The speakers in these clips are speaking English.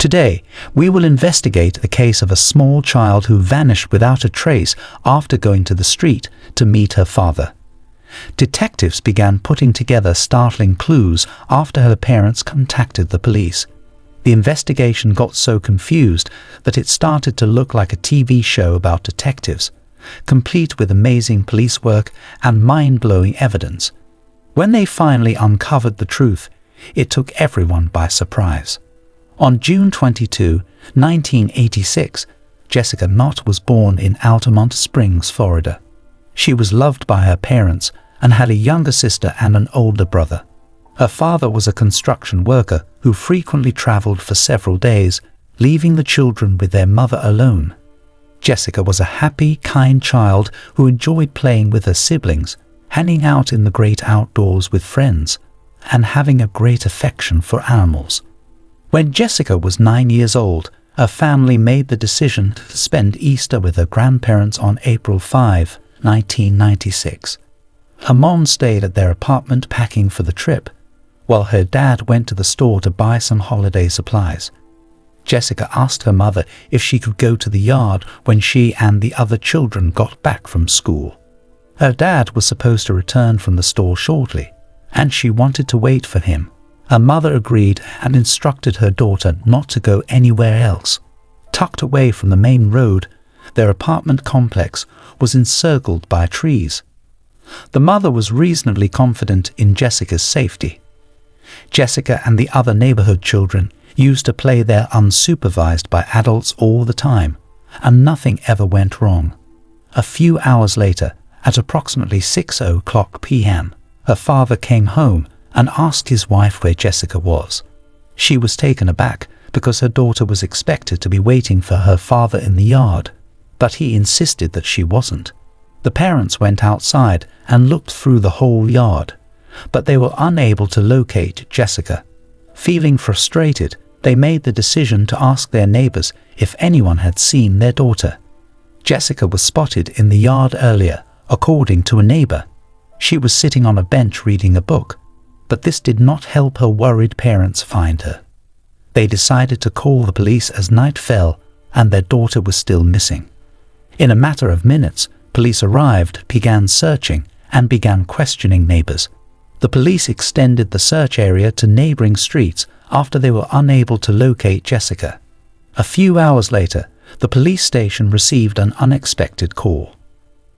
Today, we will investigate the case of a small child who vanished without a trace after going to the street to meet her father. Detectives began putting together startling clues after her parents contacted the police. The investigation got so confused that it started to look like a TV show about detectives, complete with amazing police work and mind-blowing evidence. When they finally uncovered the truth, it took everyone by surprise. On June 22, 1986, Jessica Knott was born in Altamont Springs, Florida. She was loved by her parents and had a younger sister and an older brother. Her father was a construction worker who frequently traveled for several days, leaving the children with their mother alone. Jessica was a happy, kind child who enjoyed playing with her siblings, hanging out in the great outdoors with friends, and having a great affection for animals. When Jessica was 9 years old, her family made the decision to spend Easter with her grandparents on April 5, 1996. Her mom stayed at their apartment packing for the trip, while her dad went to the store to buy some holiday supplies. Jessica asked her mother if she could go to the yard when she and the other children got back from school. Her dad was supposed to return from the store shortly, and she wanted to wait for him. Her mother agreed and instructed her daughter not to go anywhere else. Tucked away from the main road, their apartment complex was encircled by trees. The mother was reasonably confident in Jessica's safety. Jessica and the other neighborhood children used to play there unsupervised by adults all the time, and nothing ever went wrong. A few hours later, at approximately 6:00 p.m., her father came home and asked his wife where Jessica was. She was taken aback because her daughter was expected to be waiting for her father in the yard, but he insisted that she wasn't. The parents went outside and looked through the whole yard, but they were unable to locate Jessica. Feeling frustrated, they made the decision to ask their neighbors if anyone had seen their daughter. Jessica was spotted in the yard earlier, according to a neighbor. She was sitting on a bench reading a book, but this did not help her worried parents find her. They decided to call the police as night fell and their daughter was still missing. In a matter of minutes, police arrived, began searching, and began questioning neighbors. The police extended the search area to neighboring streets after they were unable to locate Jessica. A few hours later, the police station received an unexpected call.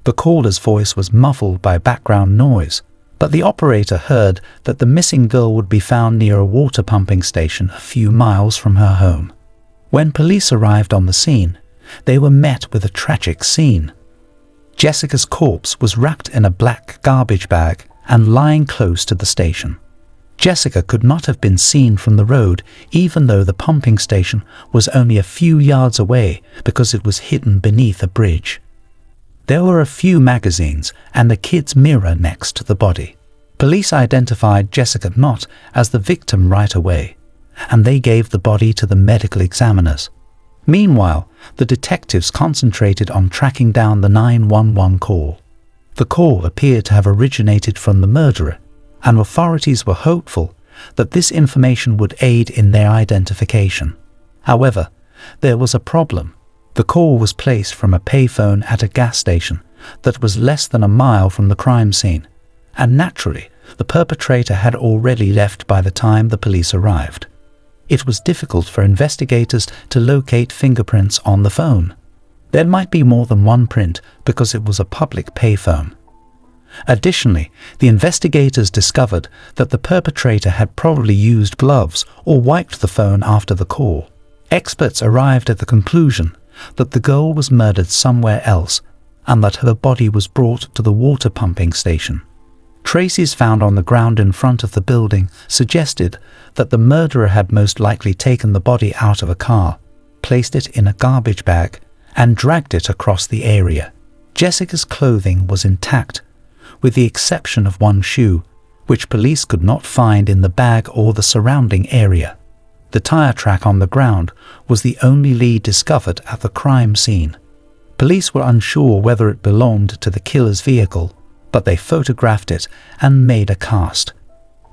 The caller's voice was muffled by background noise, but the operator heard that the missing girl would be found near a water pumping station a few miles from her home. When police arrived on the scene, they were met with a tragic scene. Jessica's corpse was wrapped in a black garbage bag and lying close to the station. Jessica could not have been seen from the road, even though the pumping station was only a few yards away because it was hidden beneath a bridge. There were a few magazines and the kid's mirror next to the body. Police identified Jessica Knott as the victim right away, and they gave the body to the medical examiners. Meanwhile, the detectives concentrated on tracking down the 911 call. The call appeared to have originated from the murderer, and authorities were hopeful that this information would aid in their identification. However, there was a problem. The call was placed from a payphone at a gas station that was less than a mile from the crime scene, and naturally, the perpetrator had already left by the time the police arrived. It was difficult for investigators to locate fingerprints on the phone. There might be more than one print because it was a public payphone. Additionally, the investigators discovered that the perpetrator had probably used gloves or wiped the phone after the call. Experts arrived at the conclusion that the girl was murdered somewhere else and that her body was brought to the water pumping station. Traces found on the ground in front of the building suggested that the murderer had most likely taken the body out of a car, placed it in a garbage bag, and dragged it across the area. Jessica's clothing was intact, with the exception of one shoe, which police could not find in the bag or the surrounding area. The tire track on the ground was the only lead discovered at the crime scene. Police were unsure whether it belonged to the killer's vehicle, but they photographed it and made a cast.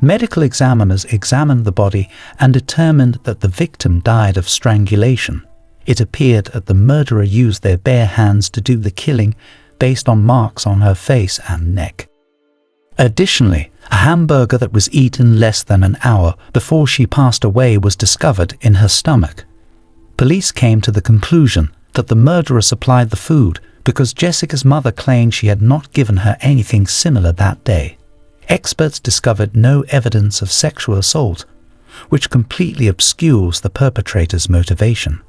Medical examiners examined the body and determined that the victim died of strangulation. It appeared that the murderer used their bare hands to do the killing based on marks on her face and neck. Additionally, a hamburger that was eaten less than an hour before she passed away was discovered in her stomach. Police came to the conclusion that the murderer supplied the food because Jessica's mother claimed she had not given her anything similar that day. Experts discovered no evidence of sexual assault, which completely obscures the perpetrator's motivation.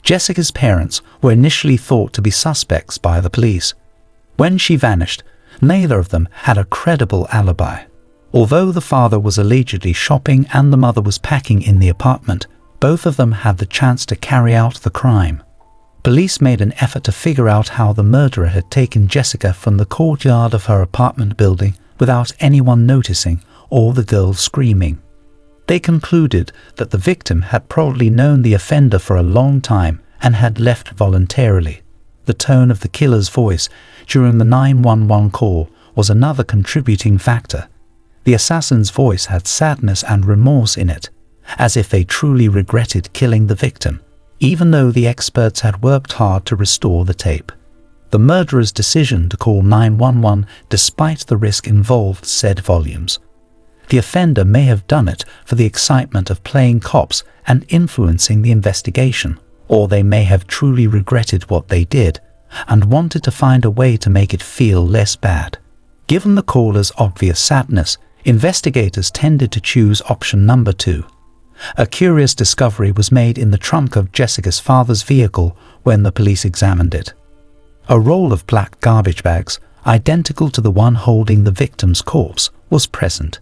Jessica's parents were initially thought to be suspects by the police. When she vanished, neither of them had a credible alibi. Although the father was allegedly shopping and the mother was packing in the apartment, both of them had the chance to carry out the crime. Police made an effort to figure out how the murderer had taken Jessica from the courtyard of her apartment building without anyone noticing or the girl screaming. They concluded that the victim had probably known the offender for a long time and had left voluntarily. The tone of the killer's voice during the 911 call was another contributing factor. The assassin's voice had sadness and remorse in it, as if they truly regretted killing the victim, even though the experts had worked hard to restore the tape. The murderer's decision to call 911 despite the risk involved said volumes. The offender may have done it for the excitement of playing cops and influencing the investigation, or they may have truly regretted what they did and wanted to find a way to make it feel less bad. Given the caller's obvious sadness, investigators tended to choose option number 2. A curious discovery was made in the trunk of Jessica's father's vehicle when the police examined it. A roll of black garbage bags, identical to the one holding the victim's corpse, was present.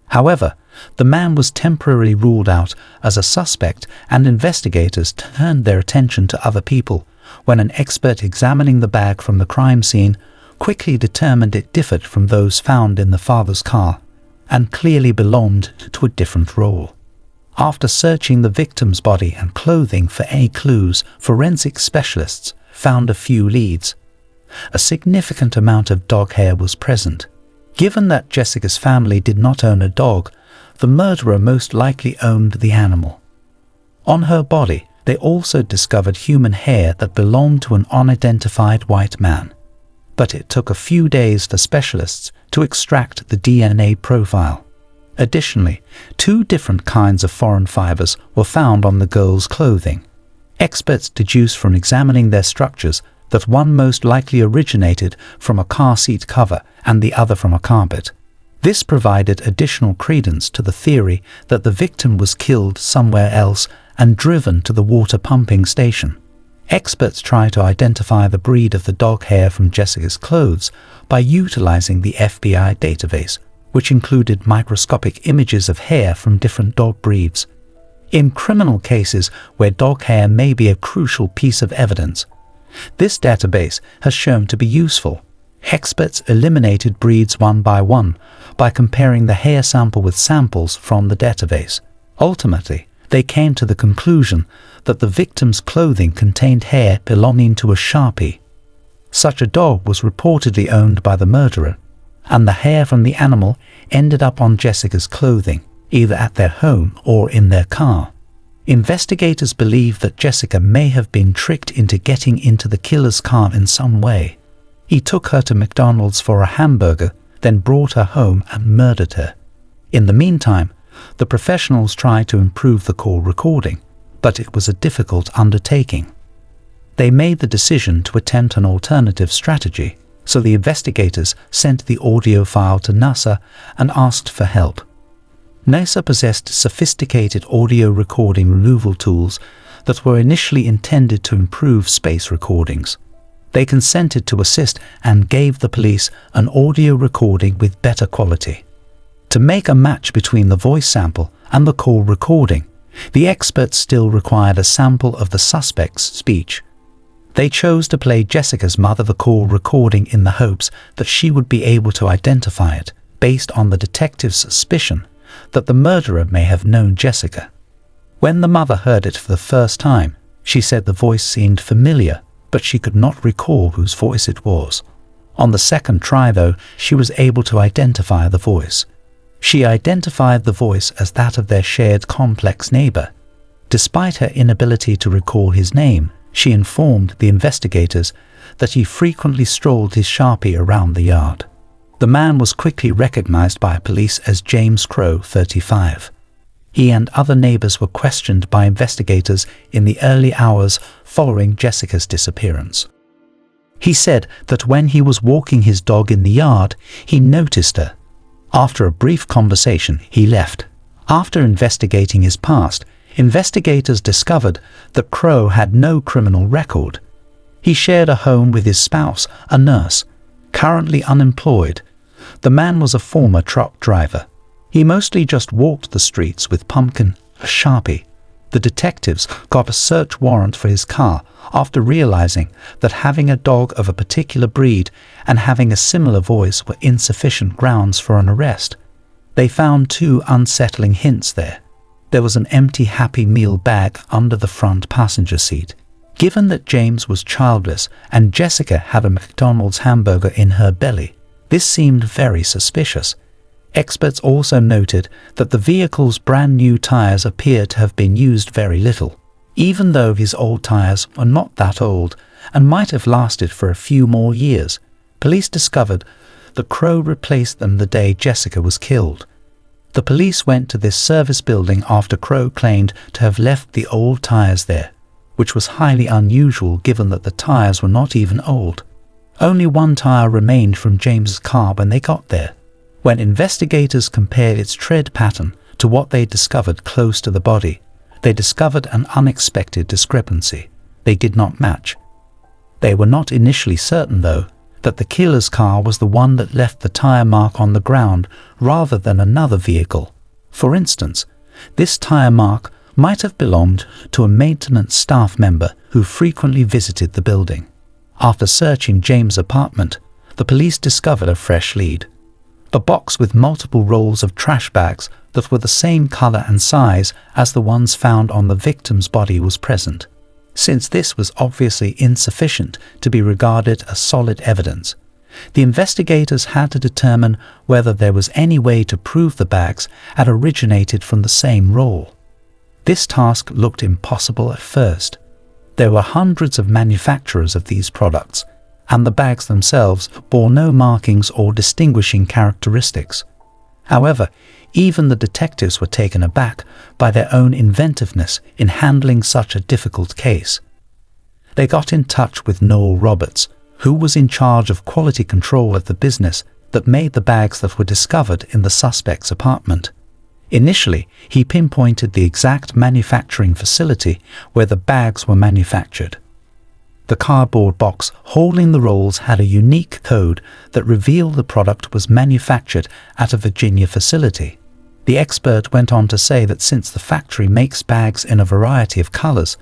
However, the man was temporarily ruled out as a suspect, and investigators turned their attention to other people when an expert examining the bag from the crime scene quickly determined it differed from those found in the father's car and clearly belonged to a different role. After searching the victim's body and clothing for any clues, forensic specialists found a few leads. A significant amount of dog hair was present. Given that Jessica's family did not own a dog, the murderer most likely owned the animal. On her body, they also discovered human hair that belonged to an unidentified white man. But it took a few days for specialists to extract the DNA profile. Additionally, 2 different kinds of foreign fibers were found on the girl's clothing. Experts deduced from examining their structures that one most likely originated from a car seat cover and the other from a carpet. This provided additional credence to the theory that the victim was killed somewhere else and driven to the water pumping station. Experts tried to identify the breed of the dog hair from Jessica's clothes by utilizing the FBI database, which included microscopic images of hair from different dog breeds. In criminal cases where dog hair may be a crucial piece of evidence, this database has shown to be useful. Experts eliminated breeds one by one by comparing the hair sample with samples from the database. Ultimately, they came to the conclusion that the victim's clothing contained hair belonging to a Sharpie. Such a dog was reportedly owned by the murderer, and the hair from the animal ended up on Jessica's clothing, either at their home or in their car. Investigators believe that Jessica may have been tricked into getting into the killer's car in some way. He took her to McDonald's for a hamburger, then brought her home and murdered her. In the meantime, the professionals tried to improve the call recording, but it was a difficult undertaking. They made the decision to attempt an alternative strategy, so the investigators sent the audio file to NASA and asked for help. NASA possessed sophisticated audio recording removal tools that were initially intended to improve space recordings. They consented to assist and gave the police an audio recording with better quality. To make a match between the voice sample and the call recording, the experts still required a sample of the suspect's speech. They chose to play Jessica's mother the call recording in the hopes that she would be able to identify it, based on the detective's suspicion that the murderer may have known Jessica. When the mother heard it for the first time, she said the voice seemed familiar, but she could not recall whose voice it was. On the second try, though, she was able to identify the voice. She identified the voice as that of their shared complex neighbor. Despite her inability to recall his name, she informed the investigators that he frequently strolled his Sharpie around the yard. The man was quickly recognized by police as James Crow, 35. He and other neighbors were questioned by investigators in the early hours following Jessica's disappearance. He said that when he was walking his dog in the yard, he noticed her. After a brief conversation, he left. After investigating his past, investigators discovered that Crow had no criminal record. He shared a home with his spouse, a nurse, currently unemployed. The man was a former truck driver. He mostly just walked the streets with Pumpkin, a Sharpie. The detectives got a search warrant for his car after realizing that having a dog of a particular breed and having a similar voice were insufficient grounds for an arrest. They found two unsettling hints there. There was an empty Happy Meal bag under the front passenger seat. Given that James was childless and Jessica had a McDonald's hamburger in her belly, this seemed very suspicious. Experts also noted that the vehicle's brand new tires appeared to have been used very little, even though his old tires were not that old and might have lasted for a few more years. Police discovered that Crow replaced them the day Jessica was killed. The police went to this service building after Crow claimed to have left the old tires there, which was highly unusual given that the tires were not even old. Only one tire remained from James's car when they got there. When investigators compared its tread pattern to what they discovered close to the body, they discovered an unexpected discrepancy. They did not match. They were not initially certain, though, that the killer's car was the one that left the tire mark on the ground rather than another vehicle. For instance, this tire mark might have belonged to a maintenance staff member who frequently visited the building. After searching James' apartment, the police discovered a fresh lead. A box with multiple rolls of trash bags that were the same color and size as the ones found on the victim's body was present. Since this was obviously insufficient to be regarded as solid evidence, the investigators had to determine whether there was any way to prove the bags had originated from the same roll. This task looked impossible at first. There were hundreds of manufacturers of these products, and the bags themselves bore no markings or distinguishing characteristics. However, even the detectives were taken aback by their own inventiveness in handling such a difficult case. They got in touch with Noel Roberts, who was in charge of quality control at the business that made the bags that were discovered in the suspect's apartment. Initially, he pinpointed the exact manufacturing facility where the bags were manufactured. The cardboard box holding the rolls had a unique code that revealed the product was manufactured at a Virginia facility. The expert went on to say that since the factory makes bags in a variety of colors,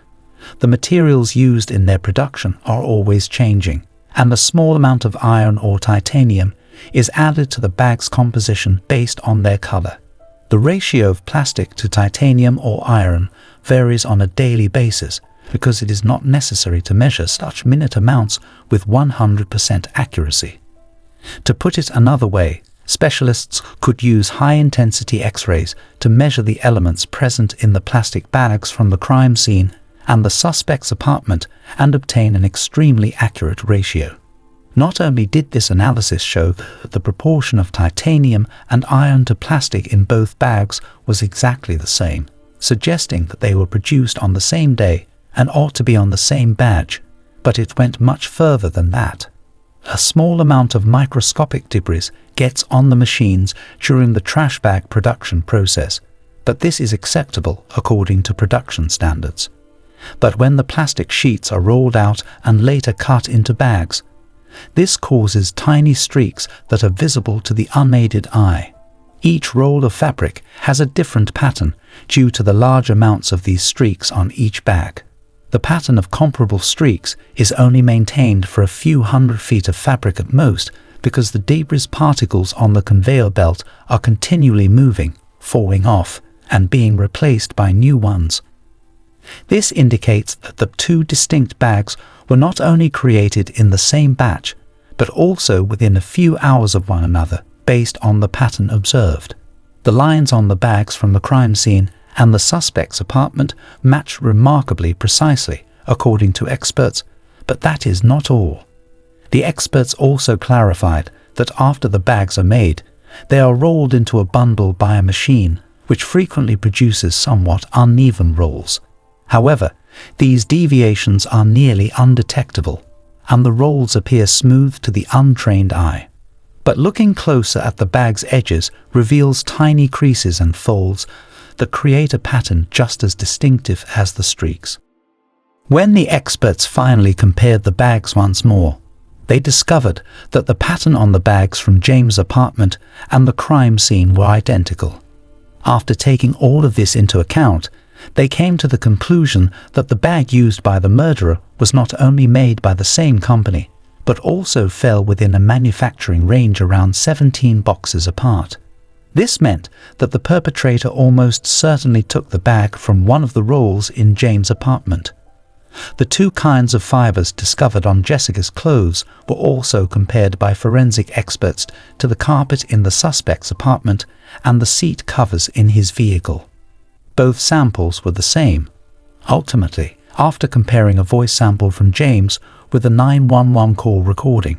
the materials used in their production are always changing, and a small amount of iron or titanium is added to the bag's composition based on their color. The ratio of plastic to titanium or iron varies on a daily basis because it is not necessary to measure such minute amounts with 100% accuracy. To put it another way, specialists could use high-intensity X-rays to measure the elements present in the plastic bags from the crime scene and the suspect's apartment and obtain an extremely accurate ratio. Not only did this analysis show that the proportion of titanium and iron to plastic in both bags was exactly the same, suggesting that they were produced on the same day and ought to be on the same badge, but it went much further than that. A small amount of microscopic debris gets on the machines during the trash bag production process, but this is acceptable according to production standards. But when the plastic sheets are rolled out and later cut into bags, this causes tiny streaks that are visible to the unaided eye. Each roll of fabric has a different pattern due to the large amounts of these streaks on each bag. The pattern of comparable streaks is only maintained for a few hundred feet of fabric at most because the debris particles on the conveyor belt are continually moving, falling off, and being replaced by new ones. This indicates that the two distinct bags were not only created in the same batch, but also within a few hours of one another based on the pattern observed. The lines on the bags from the crime scene and the suspect's apartment match remarkably precisely, according to experts, but that is not all. The experts also clarified that after the bags are made, they are rolled into a bundle by a machine, which frequently produces somewhat uneven rolls. However, these deviations are nearly undetectable, and the rolls appear smooth to the untrained eye. But looking closer at the bag's edges reveals tiny creases and folds that create a pattern just as distinctive as the streaks. When the experts finally compared the bags once more, they discovered that the pattern on the bags from James' apartment and the crime scene were identical. After taking all of this into account, they came to the conclusion that the bag used by the murderer was not only made by the same company, but also fell within a manufacturing range around 17 boxes apart. This meant that the perpetrator almost certainly took the bag from one of the rolls in James' apartment. The two kinds of fibers discovered on Jessica's clothes were also compared by forensic experts to the carpet in the suspect's apartment and the seat covers in his vehicle. Both samples were the same. Ultimately, after comparing a voice sample from James with a 911 call recording,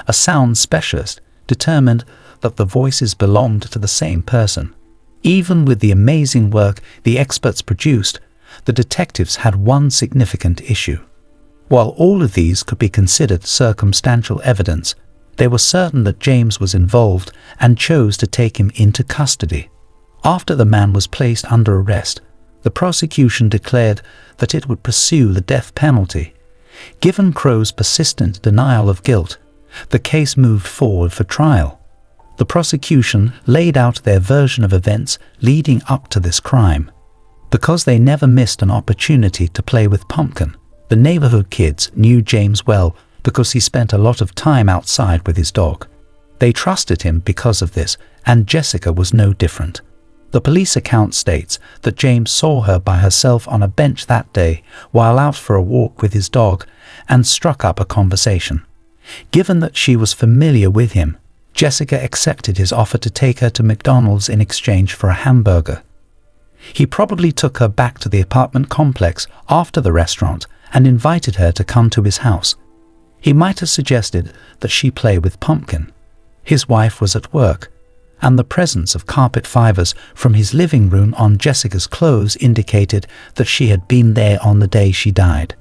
a sound specialist determined that the voices belonged to the same person. Even with the amazing work the experts produced, the detectives had one significant issue. While all of these could be considered circumstantial evidence, they were certain that James was involved and chose to take him into custody. After the man was placed under arrest, the prosecution declared that it would pursue the death penalty. Given Crow's persistent denial of guilt, the case moved forward for trial. The prosecution laid out their version of events leading up to this crime. Because they never missed an opportunity to play with Pumpkin, the neighborhood kids knew James well because he spent a lot of time outside with his dog. They trusted him because of this, and Jessica was no different. The police account states that James saw her by herself on a bench that day while out for a walk with his dog and struck up a conversation. Given that she was familiar with him, Jessica accepted his offer to take her to McDonald's in exchange for a hamburger. He probably took her back to the apartment complex after the restaurant and invited her to come to his house. He might have suggested that she play with Pumpkin. His wife was at work, and the presence of carpet fibers from his living room on Jessica's clothes indicated that she had been there on the day she died.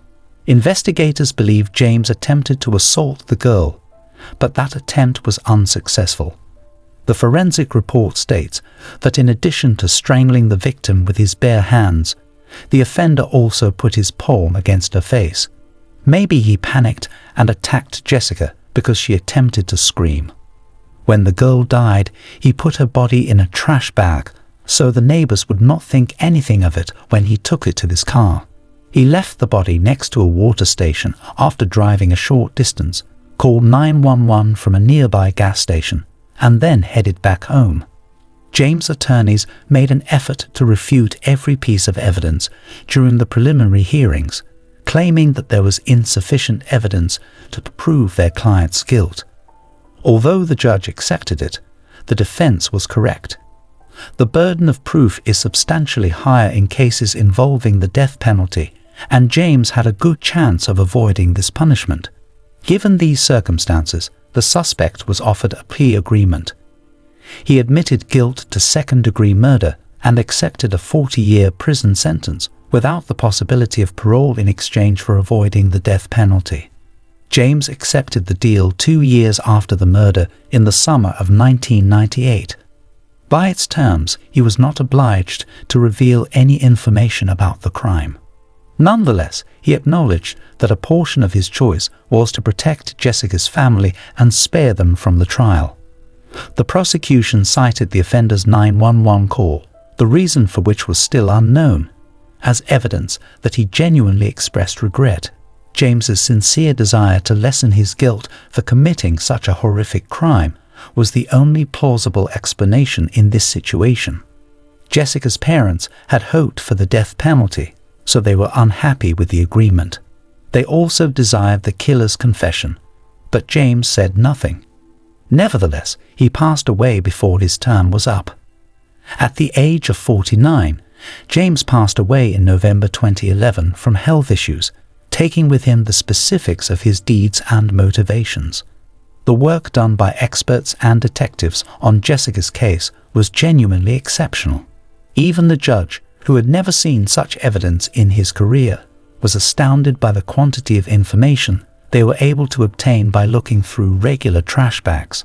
Investigators believe James attempted to assault the girl, but that attempt was unsuccessful. The forensic report states that in addition to strangling the victim with his bare hands, the offender also put his palm against her face. Maybe he panicked and attacked Jessica because she attempted to scream. When the girl died, he put her body in a trash bag so the neighbors would not think anything of it when he took it to his car. He left the body next to a water station after driving a short distance, called 911 from a nearby gas station, and then headed back home. James' attorneys made an effort to refute every piece of evidence during the preliminary hearings, claiming that there was insufficient evidence to prove their client's guilt. Although the judge accepted it, the defense was correct. The burden of proof is substantially higher in cases involving the death penalty, and James had a good chance of avoiding this punishment. Given these circumstances, the suspect was offered a plea agreement. He admitted guilt to second-degree murder and accepted a 40-year prison sentence without the possibility of parole in exchange for avoiding the death penalty. James accepted the deal 2 years after the murder in the summer of 1998. By its terms, he was not obliged to reveal any information about the crime. Nonetheless, he acknowledged that a portion of his choice was to protect Jessica's family and spare them from the trial. The prosecution cited the offender's 911 call, the reason for which was still unknown, as evidence that he genuinely expressed regret. James's sincere desire to lessen his guilt for committing such a horrific crime was the only plausible explanation in this situation. Jessica's parents had hoped for the death penalty, so they were unhappy with the agreement. They also desired the killer's confession, but James said nothing. Nevertheless, he passed away before his term was up. At the age of 49, James passed away in November 2011 from health issues, taking with him the specifics of his deeds and motivations. The work done by experts and detectives on Jessica's case was genuinely exceptional. Even the judge, who had never seen such evidence in his career, was astounded by the quantity of information they were able to obtain by looking through regular trash bags.